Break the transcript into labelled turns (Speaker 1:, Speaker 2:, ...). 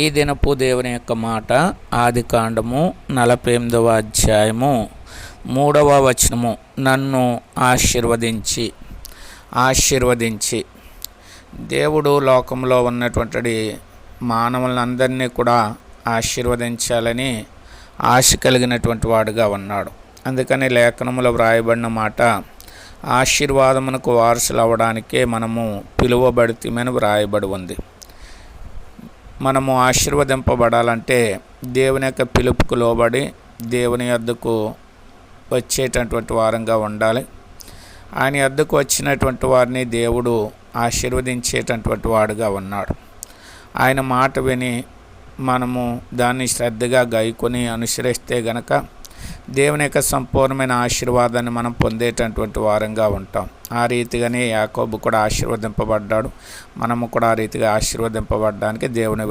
Speaker 1: ఈ దినపు దేవుని యొక్క మాట ఆదికాండము 48వ అధ్యాయము 3వ వచనము. నన్ను ఆశీర్వదించి దేవుడు లోకంలో ఉన్నటువంటి మానవులందరినీ కూడా ఆశీర్వదించాలని ఆశ కలిగినటువంటి వాడుగా ఉన్నాడు. అందుకని లేఖనములో వ్రాయబడిన మాట, ఆశీర్వాదమునకు వారసులు అవ్వడానికే మనము పిలువబడితేమని వ్రాయబడి ఉంది. మనము ఆశీర్వదింపబడాలంటే దేవుని యొక్క పిలుపుకు లోబడి దేవుని యొద్దకు వచ్చేటటువంటి వారంగా ఉండాలి. ఆయన యొద్దకు వచ్చినటువంటి వారిని దేవుడు ఆశీర్వదించేటటువంటి వాడుగా ఉన్నాడు. ఆయన మాట విని మనము దాన్ని శ్రద్ధగా గైకొని అనుసరిస్తే గనక దేవుని యొక్క సంపూర్ణమైన ఆశీర్వాదాన్ని మనం పొందేటటువంటి వారంగా ఉంటాం. ఆ రీతిగానే యాకోబు కూడా ఆశీర్వదింపబడ్డాడు. మనము కూడా ఆ రీతిగా ఆశీర్వదింపబడడానికి దేవుని